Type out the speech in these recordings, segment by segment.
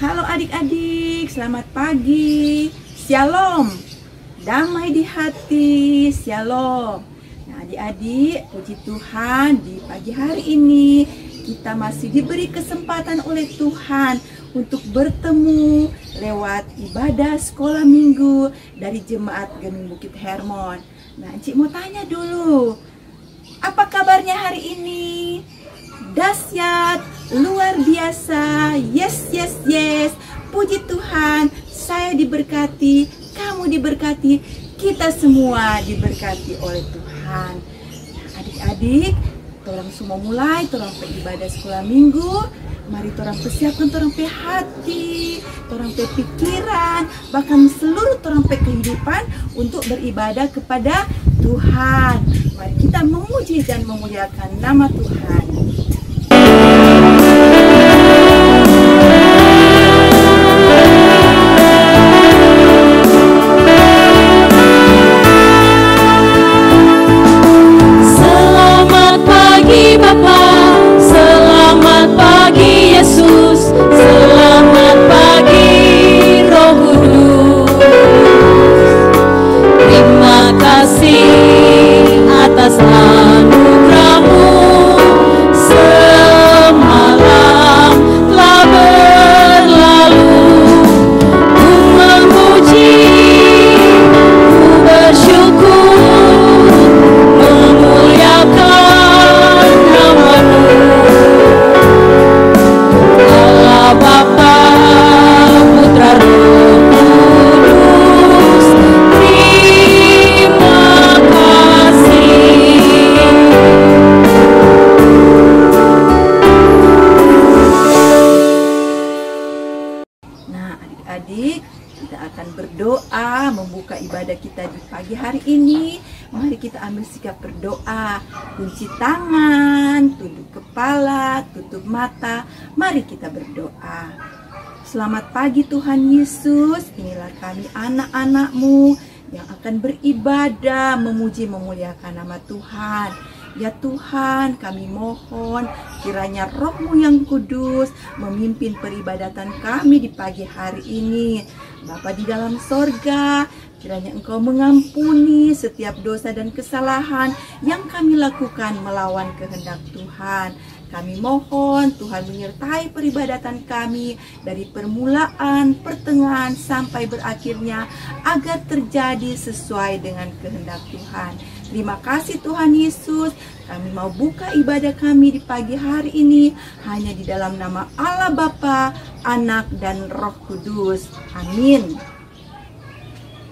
Halo adik-adik, selamat pagi. Shalom, damai di hati. Shalom. Nah adik-adik, puji Tuhan, di pagi hari ini kita masih diberi kesempatan oleh Tuhan untuk bertemu lewat ibadah sekolah minggu dari Jemaat Geming Bukit Hermon. Nah Encik mau tanya dulu, apa kabarnya hari ini? Dahsyat, luar biasa, yes. Puji Tuhan, saya diberkati, kamu diberkati, kita semua diberkati oleh Tuhan. Adik-adik, torang semua mulai, torang ibadah sekolah minggu. Mari torang persiapkan torang hati, torang pikiran, bahkan seluruh torang kehidupan untuk beribadah kepada Tuhan. Mari kita memuji dan memuliakan nama Tuhan. Adik, kita akan berdoa membuka ibadah kita di pagi hari ini. Mari kita ambil sikap berdoa, kunci tangan, tunduk kepala, tutup mata. Mari kita berdoa. Selamat pagi Tuhan Yesus, inilah kami anak-anak-Mu yang akan beribadah, memuji, memuliakan nama Tuhan. Ya Tuhan, kami mohon kiranya Roh-Mu yang kudus memimpin peribadatan kami di pagi hari ini. Bapa di dalam sorga, kiranya Engkau mengampuni setiap dosa dan kesalahan yang kami lakukan melawan kehendak Tuhan. Kami mohon Tuhan menyertai peribadatan kami dari permulaan, pertengahan sampai berakhirnya agar terjadi sesuai dengan kehendak Tuhan. Terima kasih Tuhan Yesus, kami mau buka ibadah kami di pagi hari ini hanya di dalam nama Allah Bapa, Anak, dan Roh Kudus. Amin.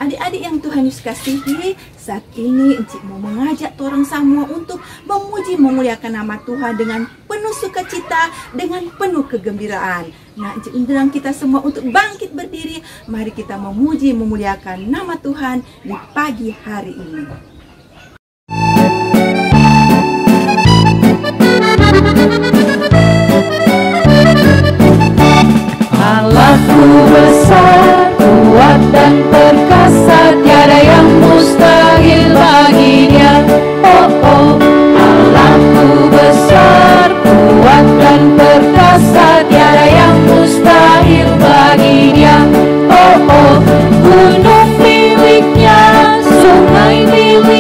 Adik-adik yang Tuhan Yesus kasihi, saat ini Encik mau mengajak orang semua untuk memuji memuliakan nama Tuhan dengan penuh sukacita, dengan penuh kegembiraan. Nah, Encik undang kita semua untuk bangkit berdiri. Mari kita memuji memuliakan nama Tuhan di pagi hari ini. Allahku besar, kuat dan perkasa, tiada yang mustahil bagi Dia. Oh, Allahku besar, kuat dan perkasa, tiada yang mustahil bagi Dia. Oh, gunung miliknya, sungai miliknya,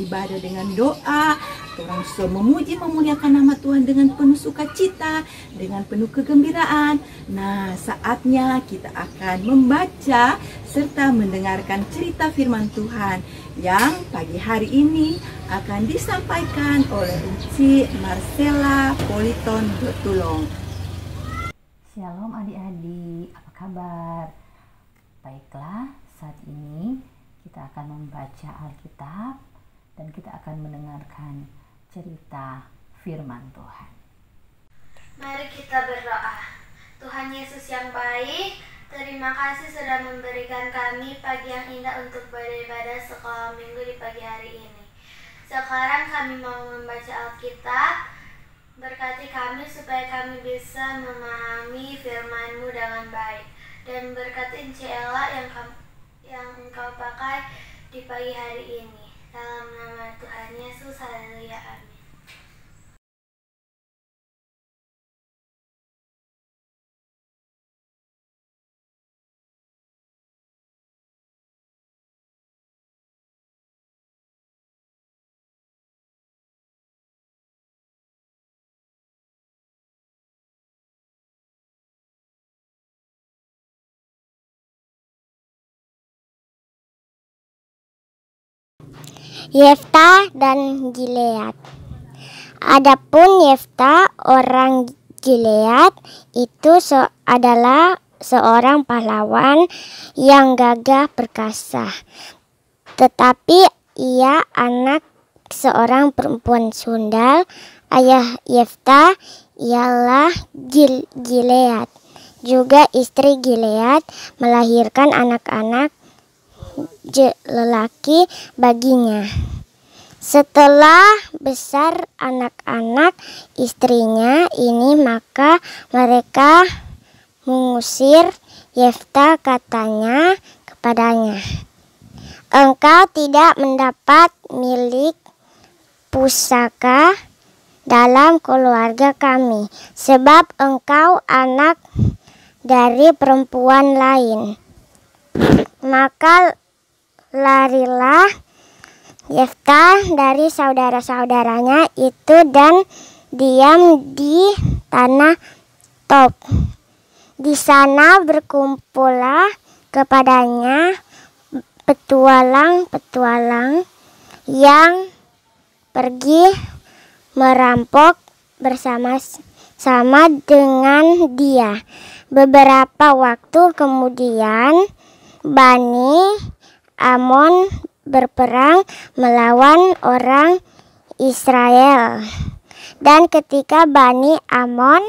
beribadah dengan doa, orang memuji memuliakan nama Tuhan dengan penuh sukacita, dengan penuh kegembiraan. Nah, saatnya kita akan membaca serta mendengarkan cerita firman Tuhan yang pagi hari ini akan disampaikan oleh Encik Marcella Politon Betulong. Shalom adik-adik, apa kabar? Baiklah, saat ini kita akan membaca Alkitab dan kita akan mendengarkan cerita firman Tuhan. Mari kita berdoa. Tuhan Yesus yang baik, terima kasih sudah memberikan kami pagi yang indah untuk beribadah sekolah minggu di pagi hari ini. Sekarang kami mau membaca Alkitab. Berkati kami supaya kami bisa memahami firman-Mu dengan baik. Dan berkati Encik Ella yang Engkau pakai di pagi hari ini. Dalam nama Tuhan Yesus, haleluya, amin. Yefta dan Gilead. Adapun Yefta orang Gilead itu adalah seorang pahlawan yang gagah perkasa. Tetapi ia anak seorang perempuan sundal. Ayah Yefta ialah Gilead. Juga istri Gilead melahirkan anak-anak lelaki baginya. Setelah besar anak-anak istrinya ini, maka mereka mengusir Yefta. Katanya kepadanya, "Engkau tidak mendapat milik pusaka dalam keluarga kami, sebab engkau anak dari perempuan lain." Maka larilah Yefta dari saudara-saudaranya itu dan diam di tanah Tob. Di sana berkumpullah kepadanya petualang-petualang yang pergi merampok bersama-sama dengan dia. Beberapa waktu kemudian Bani Amon berperang melawan orang Israel. Dan ketika Bani Amon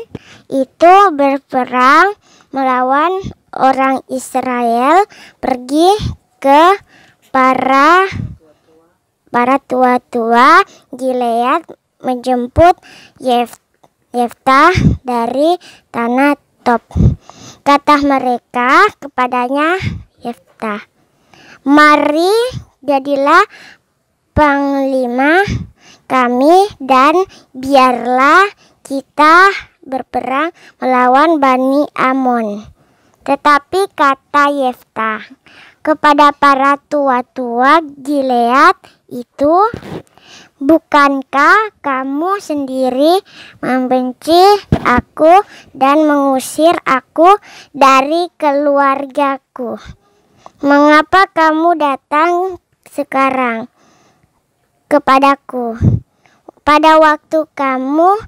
itu berperang melawan orang Israel, pergi ke para tua-tua Gilead menjemput Yefta dari tanah Tob. Kata mereka kepadanya, Yefta, "Mari jadilah panglima kami dan biarlah kita berperang melawan Bani Amon." Tetapi kata Yefta kepada para tua-tua Gilead itu, "Bukankah kamu sendiri membenci aku dan mengusir aku dari keluargaku? Mengapa kamu datang sekarang kepadaku pada waktu kamu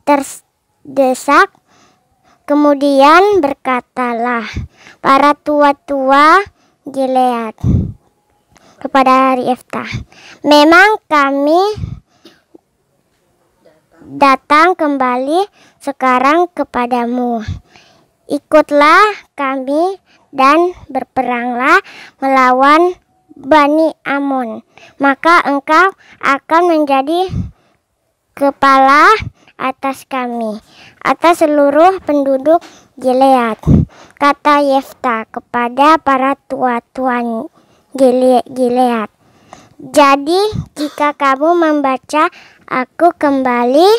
terdesak?" Kemudian berkatalah para tua-tua Gilead kepada Yefta, "Memang kami datang kembali sekarang kepadamu. Ikutlah kami dan berperanglah melawan Bani Amon. Maka engkau akan menjadi kepala atas kami, atas seluruh penduduk Gilead." Kata Yefta kepada para tua-tua Gilead, "Jadi jika kamu membaca aku kembali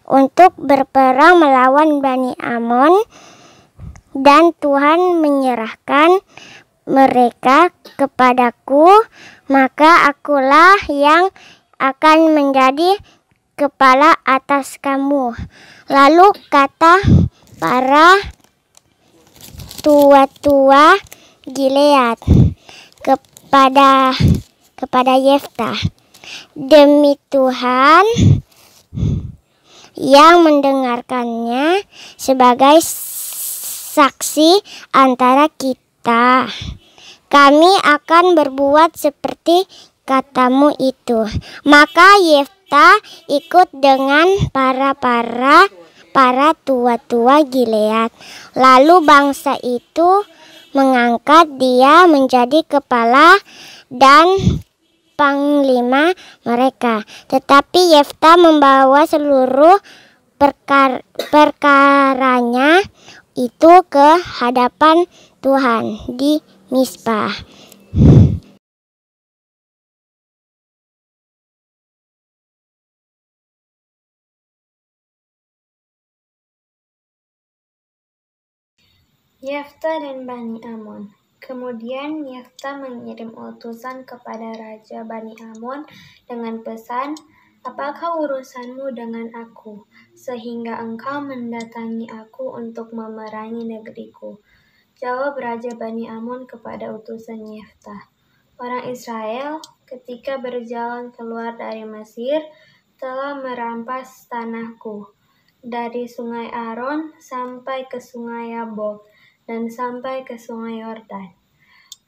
untuk berperang melawan Bani Amon, dan Tuhan menyerahkan mereka kepadaku, maka akulah yang akan menjadi kepala atas kamu. Lalu kata para tua-tua Gilead kepada Yeftah, demi Tuhan yang mendengarkannya sebagai saksi antara kita, kami akan berbuat seperti katamu itu. Maka Yeftah ikut dengan para tua-tua Gilead. Lalu bangsa itu mengangkat dia menjadi kepala dan panglima mereka. Tetapi Yeftah membawa seluruh perkaranya itu ke hadapan Tuhan di Mizpah. Yeftah dan Bani Amon. Kemudian Yeftah mengirim utusan kepada Raja Bani Amon dengan pesan, "Apakah urusanmu dengan aku, sehingga engkau mendatangi aku untuk memerangi negeriku?" Jawab Raja Bani Amon kepada utusan Yeftah, "Orang Israel ketika berjalan keluar dari Mesir telah merampas tanahku, dari sungai Aron sampai ke sungai Yabok, dan sampai ke sungai Yordan.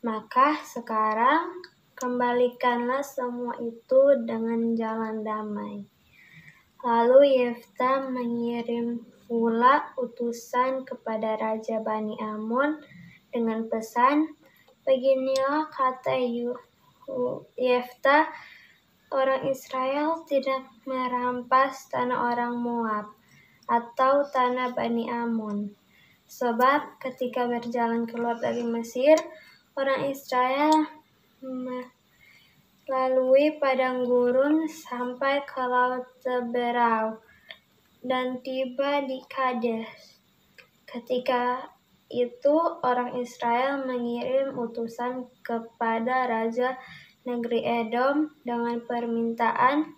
Maka sekarang kembalikanlah semua itu dengan jalan damai." Lalu Yeftah mengirim pula utusan kepada Raja Bani Amon dengan pesan, "Beginilah kata Yeftah, orang Israel tidak merampas tanah orang Moab atau tanah Bani Amon. Sebab ketika berjalan keluar dari Mesir, orang Israel melalui padang gurun sampai ke laut Teberau dan tiba di Kades. Ketika itu orang Israel mengirim utusan kepada Raja negeri Edom dengan permintaan,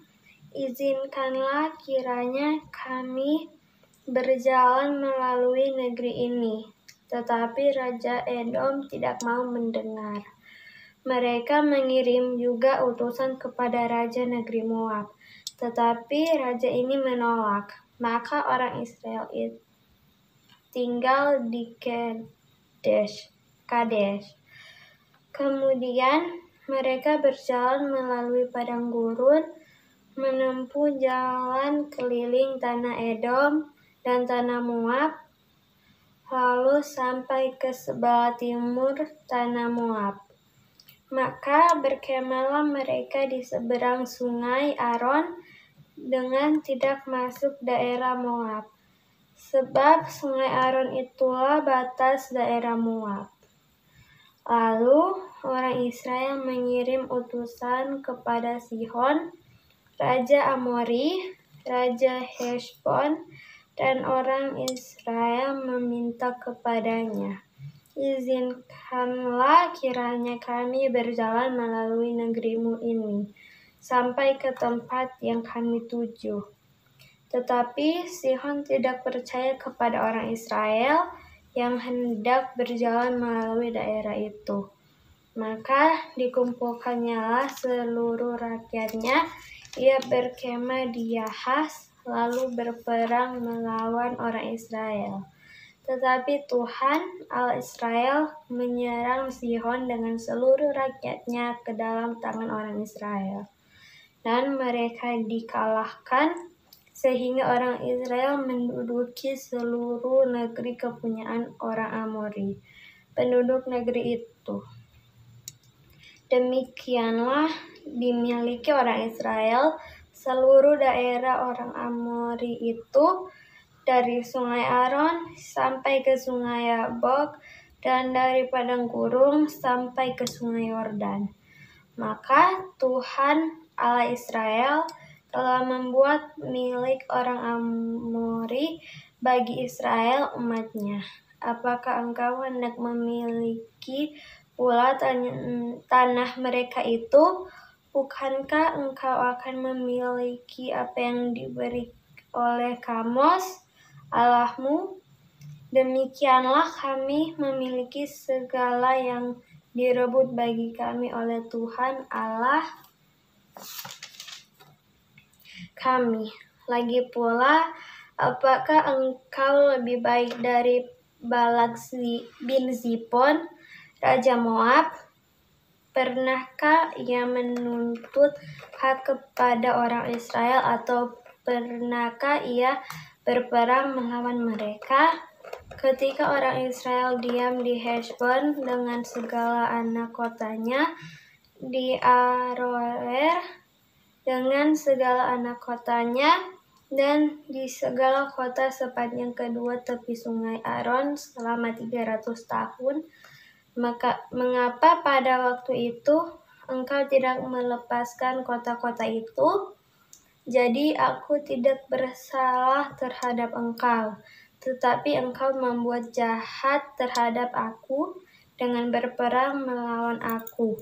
"Izinkanlah kiranya kami berjalan melalui negeri ini." Tetapi Raja Edom tidak mau mendengar. Mereka mengirim juga utusan kepada Raja negeri Moab, tetapi Raja ini menolak. Maka orang Israel tinggal di Kades. Kemudian mereka berjalan melalui padang gurun, menempuh jalan keliling tanah Edom dan tanah Moab, lalu sampai ke sebelah timur tanah Moab. Maka berkemahlah mereka di seberang sungai Aron dengan tidak masuk daerah Moab, sebab sungai Aron itulah batas daerah Moab. Lalu orang Israel mengirim utusan kepada Sihon, Raja Amori, Raja Heshbon, dan orang Israel meminta kepadanya, "Izinkanlah kiranya kami berjalan melalui negerimu ini, sampai ke tempat yang kami tuju." Tetapi Sihon tidak percaya kepada orang Israel yang hendak berjalan melalui daerah itu. Maka dikumpulkannyalah seluruh rakyatnya, ia berkemah di Yahas, lalu berperang melawan orang Israel. Tetapi Tuhan Allah Israel menyerang Sihon dengan seluruh rakyatnya ke dalam tangan orang Israel, dan mereka dikalahkan, sehingga orang Israel menduduki seluruh negeri kepunyaan orang Amori, penduduk negeri itu. Demikianlah dimiliki orang Israel seluruh daerah orang Amori itu, dari sungai Aron sampai ke sungai Yabok, dan dari padang gurun sampai ke sungai Yordan. Maka Tuhan Allah Israel telah membuat milik orang Amori bagi Israel umatnya. Apakah engkau hendak memiliki pula tanah mereka itu? bukankah engkau akan memiliki apa yang diberi oleh Kamos, Allahmu? Demikianlah kami memiliki segala yang direbut bagi kami oleh Tuhan Allah kami. Lagi pula, apakah engkau lebih baik dari Balak bin Zipon, Raja Moab? Pernahkah ia menuntut hak kepada orang Israel, atau pernahkah ia berperang melawan mereka? Ketika orang Israel diam di Heshbon dengan segala anak kotanya, di Aroer dengan segala anak kotanya, dan di segala kota sepanjang kedua tepi sungai Aron selama 300 tahun, mengapa pada waktu itu engkau tidak melepaskan kota-kota itu? Jadi aku tidak bersalah terhadap engkau, tetapi engkau membuat jahat terhadap aku dengan berperang melawan aku.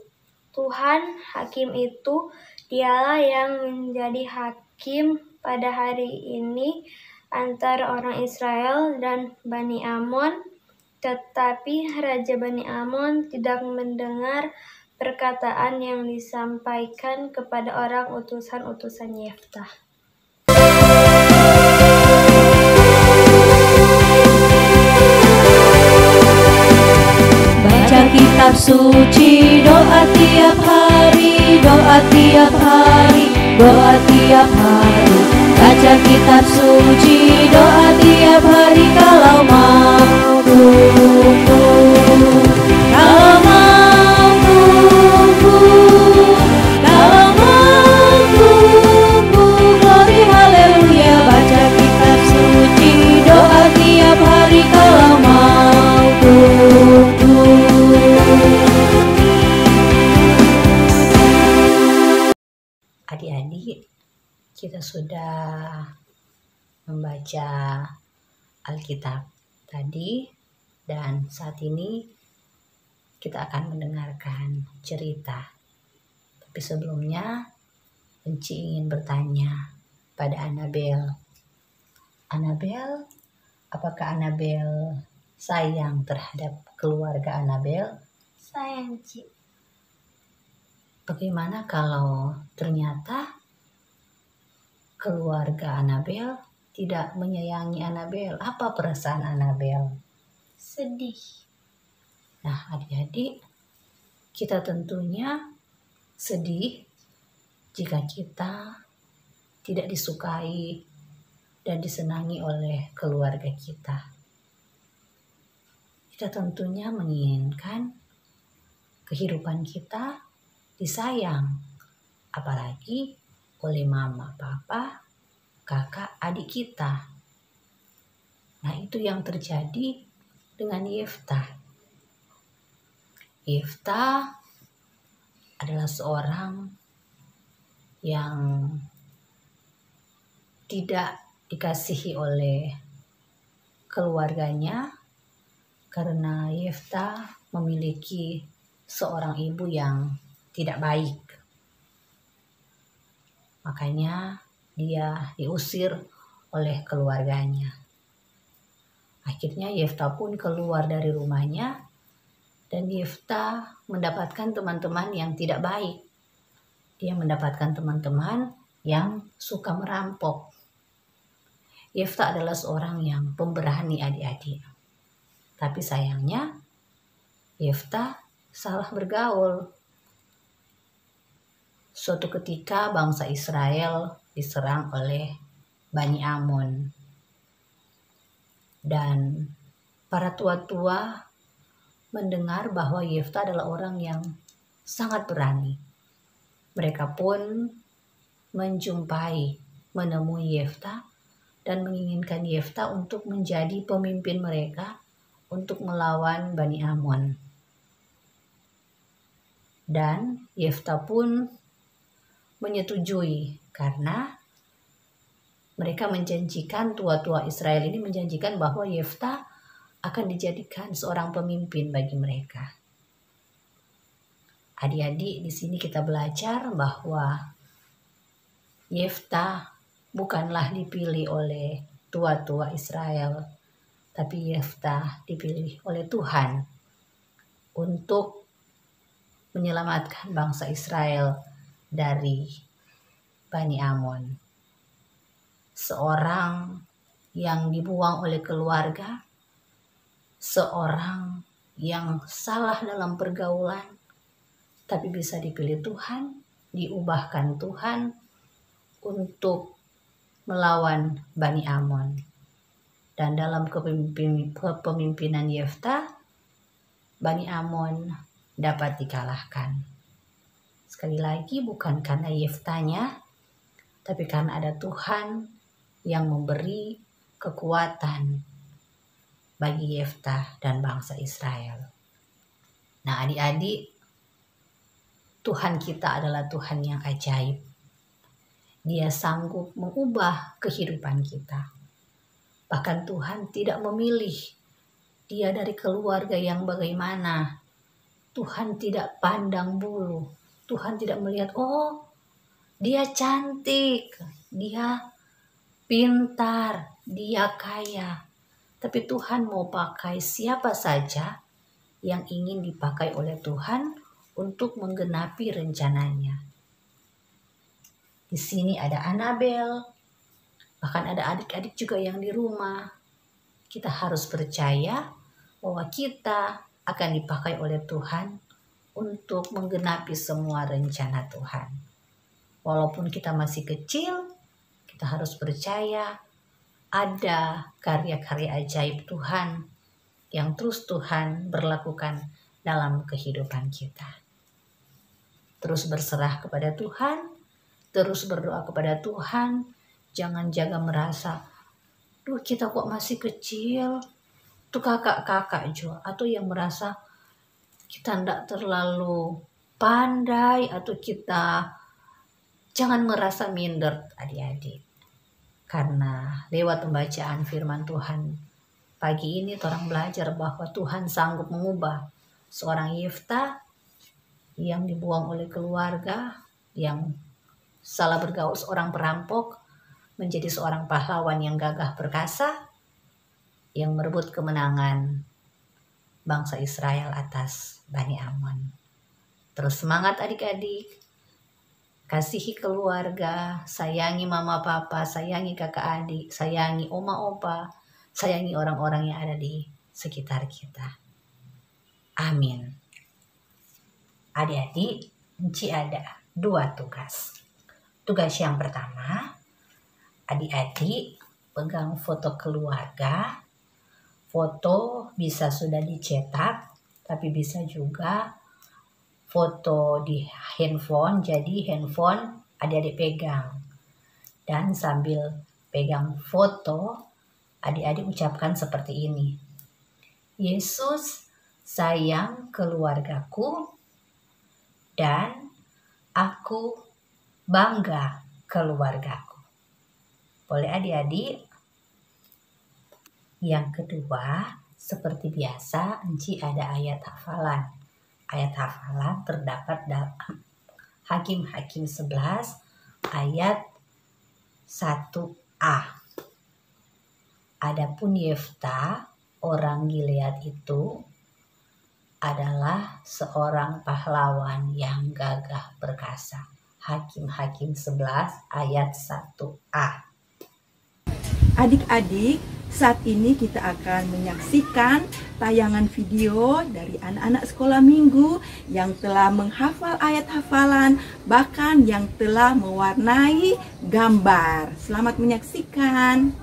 Tuhan hakim itu, dialah yang menjadi hakim pada hari ini antara orang Israel dan Bani Amon. Tetapi Raja Bani Amon tidak mendengar perkataan yang disampaikan kepada orang utusan-utusan Yeftah. Baca kitab suci, doa tiap hari, doa tiap hari, doa tiap hari. Baca kitab suci, doa tiap hari kalau mau tumbuh, kalau mau tumbuh, kalau mau tumbuh. Glory haleluya. Baca kitab suci, doa tiap hari kalau mau tumbuh. Adik-adik, kita sudah membaca Alkitab tadi, dan saat ini kita akan mendengarkan cerita. Tapi sebelumnya, Enci ingin bertanya pada Anabel. Anabel, apakah Anabel sayang terhadap keluarga Anabel? Sayang, Ci. Bagaimana kalau ternyata keluarga Anabel tidak menyayangi Anabel? Apa perasaan Anabel? Sedih. Nah, adik-adik, kita tentunya sedih jika kita tidak disukai dan disenangi oleh keluarga kita. Kita tentunya menginginkan kehidupan kita disayang, apalagi oleh mama, papa, kakak, adik kita. Nah, itu yang terjadi dengan Yeftah. Yeftah adalah seorang yang tidak dikasihi oleh keluarganya karena Yeftah memiliki seorang ibu yang tidak baik. Makanya dia diusir oleh keluarganya. Akhirnya Yeftah pun keluar dari rumahnya, dan Yeftah mendapatkan teman-teman yang tidak baik. Dia mendapatkan teman-teman yang suka merampok. Yeftah adalah seorang yang pemberani, adik-adik. Tapi sayangnya Yeftah salah bergaul. Suatu ketika bangsa Israel diserang oleh Bani Amon. Dan para tua-tua mendengar bahwa Yeftah adalah orang yang sangat berani. Mereka pun menemui Yeftah dan menginginkan Yeftah untuk menjadi pemimpin mereka untuk melawan Bani Amon. Dan Yeftah pun menyetujui karena mereka menjanjikan, tua-tua Israel ini menjanjikan bahwa Yeftah akan dijadikan seorang pemimpin bagi mereka. Adik-adik, di sini kita belajar bahwa Yeftah bukanlah dipilih oleh tua-tua Israel, tapi Yeftah dipilih oleh Tuhan untuk menyelamatkan bangsa Israel dari Bani Amon. Seorang yang dibuang oleh keluarga, seorang yang salah dalam pergaulan, tapi bisa dipilih Tuhan, diubahkan Tuhan untuk melawan Bani Amon. Dan dalam kepemimpinan Yeftah, Bani Amon dapat dikalahkan. Sekali lagi, bukan karena Yeftahnya, tapi karena ada Tuhan yang memberi kekuatan bagi Yeftah dan bangsa Israel. Nah, adik-adik, Tuhan kita adalah Tuhan yang ajaib. Dia sanggup mengubah kehidupan kita. Bahkan Tuhan tidak memilih dia dari keluarga yang bagaimana. Tuhan tidak pandang bulu. Tuhan tidak melihat, oh dia cantik, dia pintar, dia kaya. Tapi Tuhan mau pakai siapa saja yang ingin dipakai oleh Tuhan untuk menggenapi rencananya. Di sini ada Anabel, bahkan ada adik-adik juga yang di rumah. Kita harus percaya bahwa kita akan dipakai oleh Tuhan untuk menggenapi semua rencana Tuhan. Walaupun kita masih kecil, kita harus percaya ada karya-karya ajaib Tuhan yang terus Tuhan berlakukan dalam kehidupan kita. Terus berserah kepada Tuhan, terus berdoa kepada Tuhan. Jangan jaga merasa, duh kita kok masih kecil, tuh kakak-kakak juga. Atau yang merasa kita tidak terlalu pandai, atau kita jangan merasa minder, adik-adik. Karena lewat pembacaan firman Tuhan pagi ini orang belajar bahwa Tuhan sanggup mengubah seorang Yeftah yang dibuang oleh keluarga, yang salah bergaul seorang perampok, menjadi seorang pahlawan yang gagah perkasa, yang merebut kemenangan bangsa Israel atas Bani Amon. Terus semangat adik-adik, kasihi keluarga, sayangi mama papa, sayangi kakak adik, sayangi oma opa, sayangi orang-orang yang ada di sekitar kita. Amin. Adik-adik, Enci ada 2 tugas. Tugas yang pertama, adik-adik pegang foto keluarga. Foto bisa sudah dicetak, tapi bisa juga foto di handphone. Jadi handphone adik-adik pegang. Dan sambil pegang foto, adik-adik ucapkan seperti ini. Yesus sayang keluargaku, dan aku bangga keluargaku. Boleh adik-adik? Yang kedua, seperti biasa, Enci ada ayat hafalan. Ayat hafalan terdapat dalam Hakim-Hakim 11 ayat 1a. Adapun Yeftah, orang Gilead itu adalah seorang pahlawan yang gagah perkasa. Hakim-Hakim 11 ayat 1a. Adik-adik, saat ini kita akan menyaksikan tayangan video dari anak-anak sekolah minggu yang telah menghafal ayat hafalan, bahkan yang telah mewarnai gambar. Selamat menyaksikan.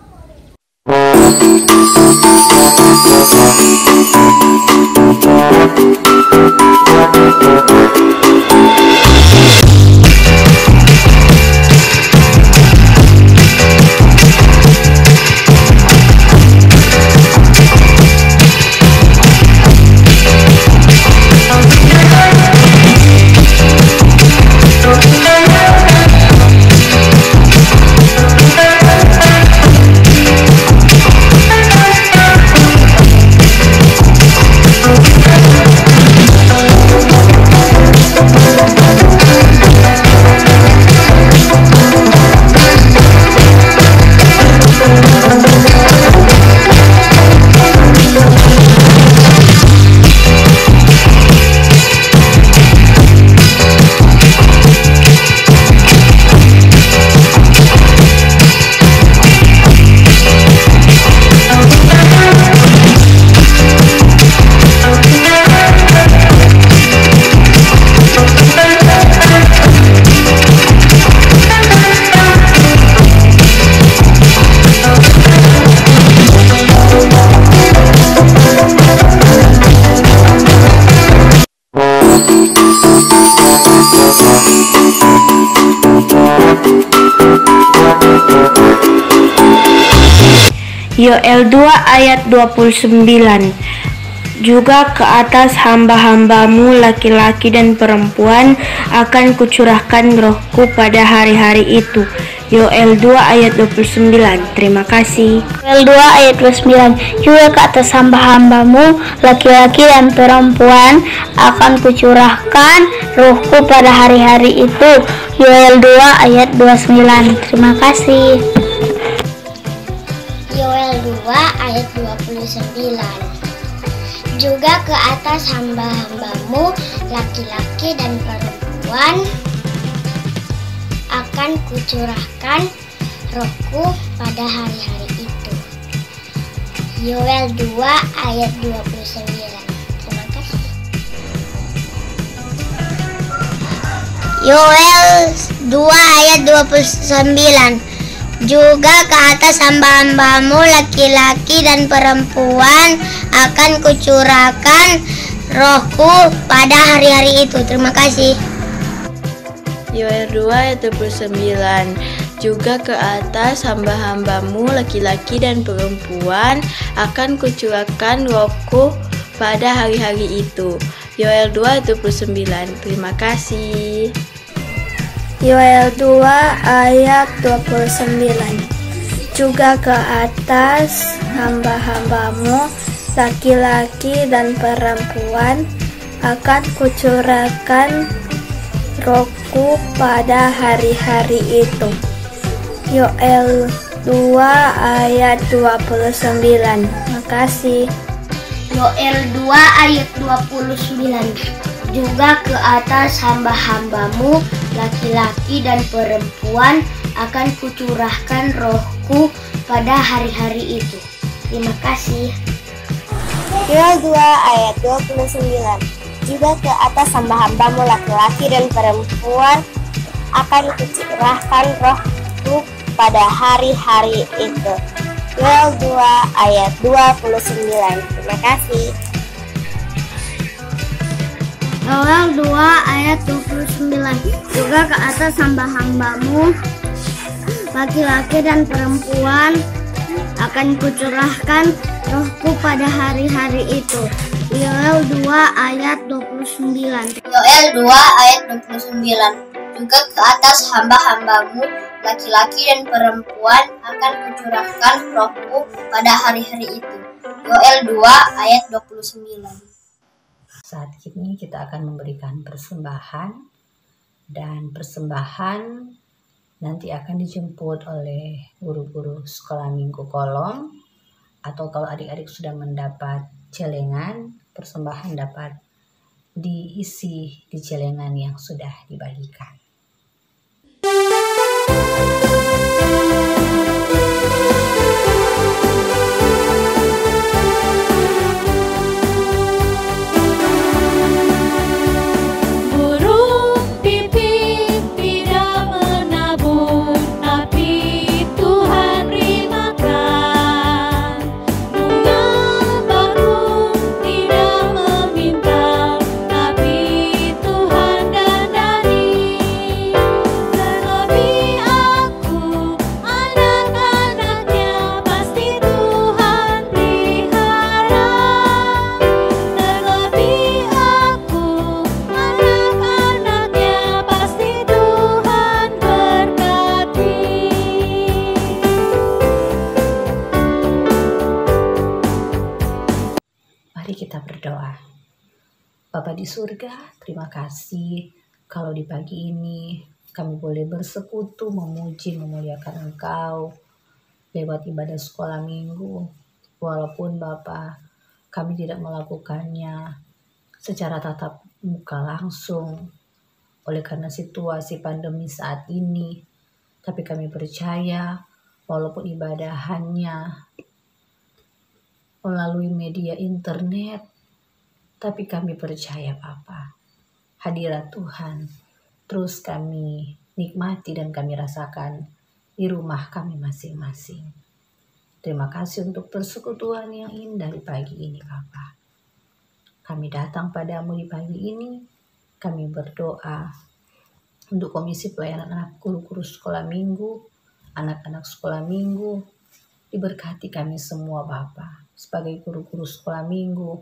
Yoel 2 ayat 29. Juga ke atas hamba-hambamu laki-laki dan perempuan akan kucurahkan rohku pada hari-hari itu. Yoel 2 ayat 29. Terima kasih. Yoel 2 ayat 29. Juga ke atas hamba-hambamu laki-laki dan perempuan akan kucurahkan rohku pada hari-hari itu. Yoel 2 ayat 29. Terima kasih. Yoel 2 ayat 29. Juga ke atas hamba-hambamu laki-laki dan perempuan akan kucurahkan rohku pada hari-hari itu. Yoel 2 ayat 29. Terima kasih. Yoel 2 ayat 29. Juga ke atas hamba-hambamu laki-laki dan perempuan akan kucurahkan rohku pada hari-hari itu. Terima kasih. Yoel 2 ayat 29. Juga ke atas hamba-hambamu laki-laki dan perempuan akan kucurahkan rohku pada hari-hari itu. Yoel 2 ayat 29. Terima kasih. Yoel 2 ayat 29. Juga ke atas hamba-hambamu laki-laki dan perempuan akan kucurahkan rohku pada hari-hari itu. Yoel 2 ayat 29. Makasih. Yoel 2 ayat 29. Juga ke atas hamba-hambamu laki-laki dan perempuan akan kucurahkan rohku pada hari-hari itu. Terima kasih. Yoel 2 ayat 29. Juga ke atas hamba-hambamu laki-laki dan perempuan akan kucurahkan rohku pada hari-hari itu. Yoel 2 ayat 29. Terima kasih. Yoel 2 ayat 29. Juga ke atas hamba-hambamu laki-laki dan perempuan akan kucurahkan rohku pada hari-hari itu. Yoel 2 ayat 29. Yoel 2 ayat 29. Juga ke atas hamba-hambamu laki-laki dan perempuan akan kucurahkan rohku pada hari-hari itu. Yoel 2 ayat 29. Saat ini kita akan memberikan persembahan, dan persembahan nanti akan dijemput oleh guru-guru sekolah minggu kolom, atau kalau adik-adik sudah mendapat celengan, persembahan dapat diisi di celengan yang sudah dibagikan. Mari kita berdoa. Bapa di surga, terima kasih kalau di pagi ini kami boleh bersekutu, memuji, memuliakan Engkau lewat ibadah sekolah minggu. Walaupun Bapa, kami tidak melakukannya secara tatap muka langsung oleh karena situasi pandemi saat ini. Tapi kami percaya walaupun ibadah hanya melalui media internet, tapi kami percaya Bapa, hadirat Tuhan terus kami nikmati dan kami rasakan di rumah kami masing-masing. Terima kasih untuk persekutuan yang indah di pagi ini Bapa. Kami datang padamu di pagi ini kami berdoa untuk Komisi Pelayanan Anak Guru-guru Sekolah Minggu, anak-anak sekolah minggu. Diberkati kami semua Bapa. Sebagai guru-guru sekolah minggu,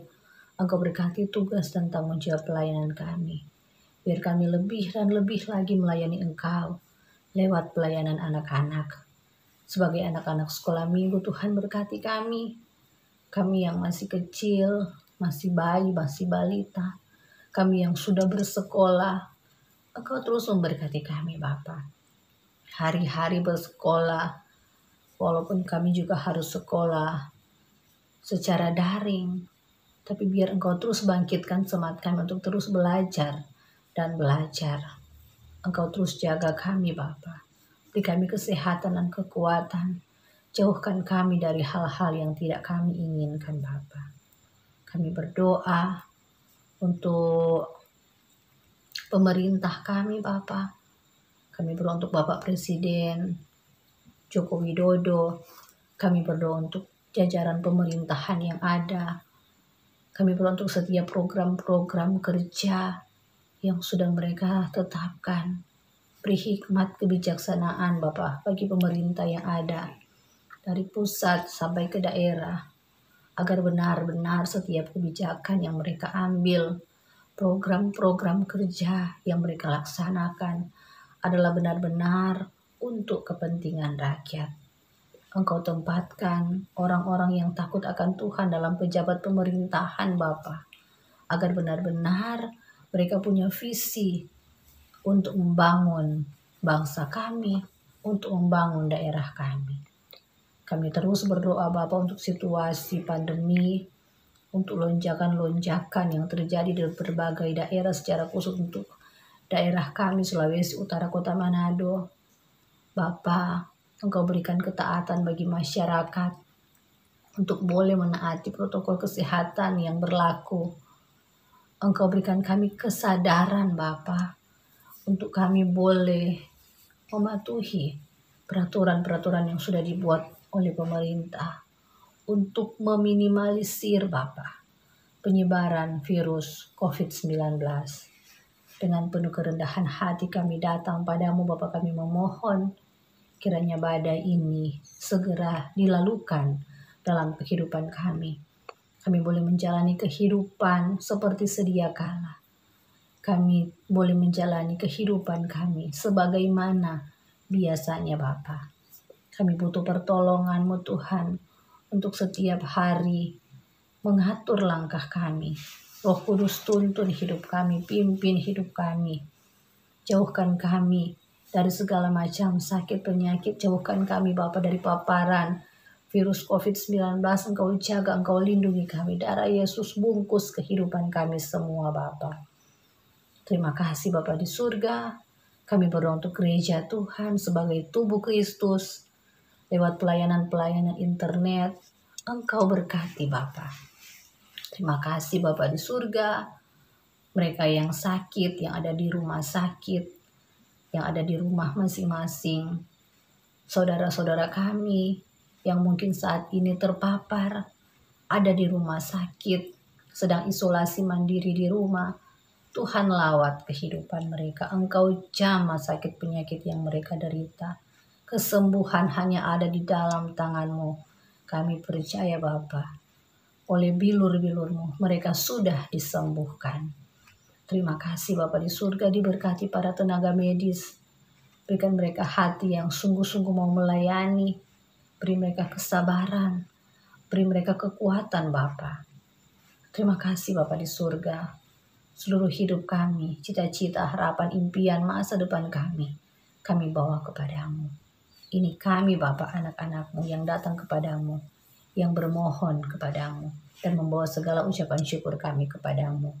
Engkau berkati tugas dan tanggung jawab pelayanan kami. Biar kami lebih dan lebih lagi melayani Engkau lewat pelayanan anak-anak. Sebagai anak-anak sekolah minggu, Tuhan berkati kami. Kami yang masih kecil, masih bayi, masih balita. Kami yang sudah bersekolah. Engkau terus memberkati kami Bapa. Hari-hari bersekolah, walaupun kami juga harus sekolah secara daring. Tapi biar Engkau terus bangkitkan semangat kami untuk terus belajar dan belajar. Engkau terus jaga kami Bapa. Beri kami kesehatan dan kekuatan. Jauhkan kami dari hal-hal yang tidak kami inginkan Bapa. Kami berdoa untuk pemerintah kami Bapa. Kami berdoa untuk Bapak Presiden Joko Widodo. Kami berdoa untuk jajaran pemerintahan yang ada. Kami berdoa untuk setiap program-program kerja yang sudah mereka tetapkan. Beri hikmat kebijaksanaan Bapak bagi pemerintah yang ada. Dari pusat sampai ke daerah. Agar benar-benar setiap kebijakan yang mereka ambil, program-program kerja yang mereka laksanakan adalah benar-benar untuk kepentingan rakyat. Engkau tempatkan orang-orang yang takut akan Tuhan dalam pejabat pemerintahan Bapa, agar benar-benar mereka punya visi untuk membangun bangsa kami, untuk membangun daerah kami. Kami terus berdoa Bapa untuk situasi pandemi, untuk lonjakan-lonjakan yang terjadi di berbagai daerah, secara khusus untuk daerah kami Sulawesi Utara, Kota Manado. Bapa, Engkau berikan ketaatan bagi masyarakat untuk boleh menaati protokol kesehatan yang berlaku. Engkau berikan kami kesadaran Bapa untuk kami boleh mematuhi peraturan-peraturan yang sudah dibuat oleh pemerintah untuk meminimalisir Bapa penyebaran virus COVID-19. Dengan penuh kerendahan hati kami datang padamu Bapa, kami memohon kiranya badai ini segera dilalukan dalam kehidupan kami. Kami boleh menjalani kehidupan seperti sedia kala. Kami boleh menjalani kehidupan kami sebagaimana biasanya Bapa. Kami butuh pertolongan-Mu Tuhan untuk setiap hari mengatur langkah kami. Roh Kudus tuntun hidup kami, pimpin hidup kami. Jauhkan kami dari segala macam sakit penyakit. Jauhkan kami Bapa dari paparan virus COVID-19. Engkau jaga, Engkau lindungi kami. Darah Yesus bungkus kehidupan kami semua Bapa. Terima kasih Bapa di surga. Kami berdoa untuk gereja Tuhan sebagai tubuh Kristus. Lewat pelayanan-pelayanan internet, Engkau berkati Bapa. Terima kasih Bapa di surga. Mereka yang sakit, yang ada di rumah sakit, yang ada di rumah masing-masing. Saudara-saudara kami yang mungkin saat ini terpapar, ada di rumah sakit, sedang isolasi mandiri di rumah. Tuhan lawat kehidupan mereka. Engkau jamah sakit penyakit yang mereka derita. Kesembuhan hanya ada di dalam tangan-Mu. Kami percaya Bapa, oleh bilur-bilur-Mu mereka sudah disembuhkan. Terima kasih Bapa di surga, diberkati para tenaga medis. Berikan mereka hati yang sungguh-sungguh mau melayani. Beri mereka kesabaran. Beri mereka kekuatan Bapa. Terima kasih Bapa di surga. Seluruh hidup kami, cita-cita, harapan, impian, masa depan kami bawa kepadamu. Ini kami Bapa, anak-anak-Mu yang datang kepadamu, yang bermohon kepadamu, dan membawa segala ucapan syukur kami kepadamu.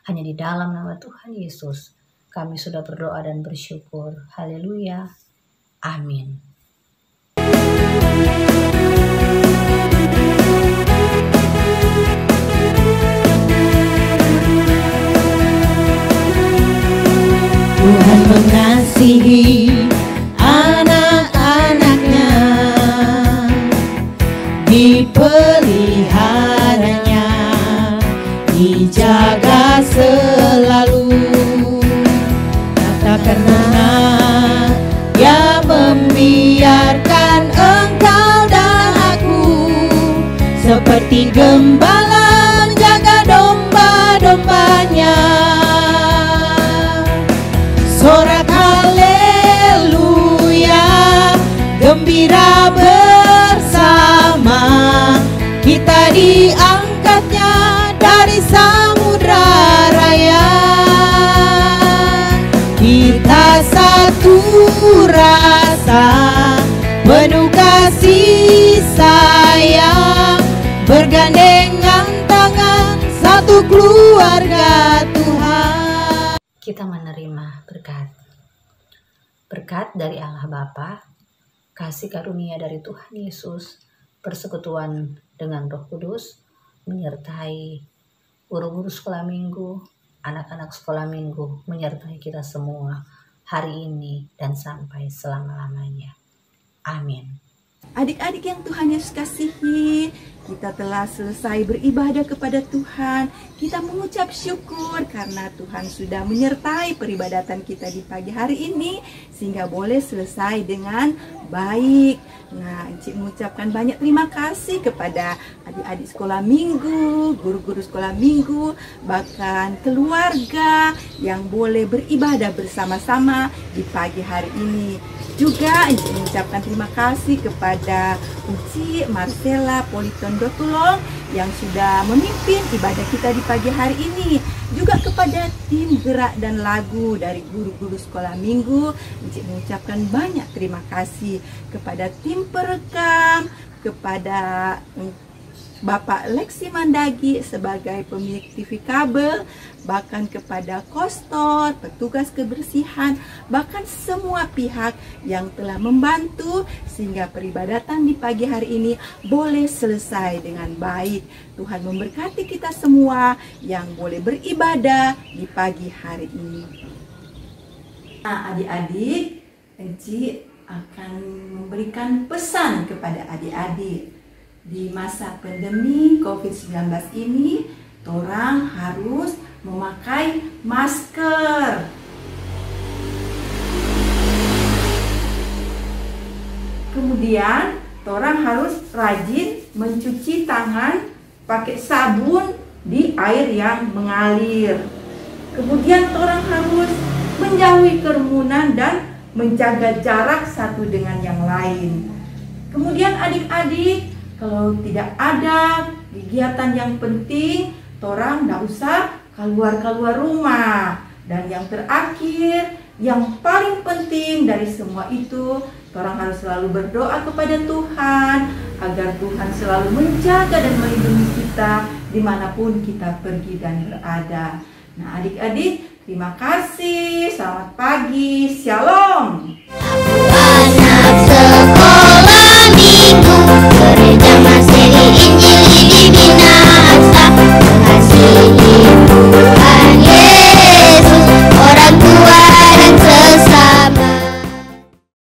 Hanya di dalam nama Tuhan Yesus, kami sudah berdoa dan bersyukur. Haleluya. Amin. Tuhan mengasihi anak-anaknya, dipeliharanya, dijaga selalu. seperti gembala menjaga domba-dombanya. Sorak haleluya, gembira bersama, kita diangkatnya dari samudra raya. Kita satu rasa, penuh kasih sayang, bergandengan tangan, satu keluarga Tuhan. Kita menerima berkat dari Allah Bapa, kasih karunia dari Tuhan Yesus, persekutuan dengan Roh Kudus, menyertai guru-guru sekolah minggu, anak-anak sekolah minggu, menyertai kita semua hari ini dan sampai selama-lamanya. Amin. Adik-adik yang Tuhan Yesus kasihi, kita telah selesai beribadah kepada Tuhan. Kita mengucap syukur karena Tuhan sudah menyertai peribadatan kita di pagi hari ini, sehingga boleh selesai dengan baik. Nah, Encik mengucapkan banyak terima kasih kepada adik-adik sekolah minggu, guru-guru sekolah minggu, bahkan keluarga yang boleh beribadah bersama-sama di pagi hari ini. Juga Encik mengucapkan terima kasih kepada Encik Marcella Politon Dotulong yang sudah memimpin ibadah kita di pagi hari ini. Juga kepada tim gerak dan lagu dari guru-guru sekolah minggu, Encik mengucapkan banyak terima kasih kepada tim perekam, kepada Bapak Lexi Mandagi sebagai pemilik TV kabel, bahkan kepada kostor, petugas kebersihan, bahkan semua pihak yang telah membantu sehingga peribadatan di pagi hari ini boleh selesai dengan baik. Tuhan memberkati kita semua yang boleh beribadah di pagi hari ini. Nah, adik-adik, Encik akan memberikan pesan kepada adik-adik. Di masa pandemi COVID-19 ini, torang harus memakai masker. Kemudian, torang harus rajin mencuci tangan pakai sabun di air yang mengalir. Kemudian, torang harus menjauhi kerumunan dan menjaga jarak satu dengan yang lain. Kemudian, adik-adik, kalau tidak ada kegiatan yang penting, torang tidak usah keluar rumah. Dan yang terakhir, yang paling penting dari semua itu, torang harus selalu berdoa kepada Tuhan agar Tuhan selalu menjaga dan melindungi kita dimanapun kita pergi dan berada. Nah, adik-adik, terima kasih. Selamat pagi. Shalom. Anak sekolah minggu, gereja Maseri Injil.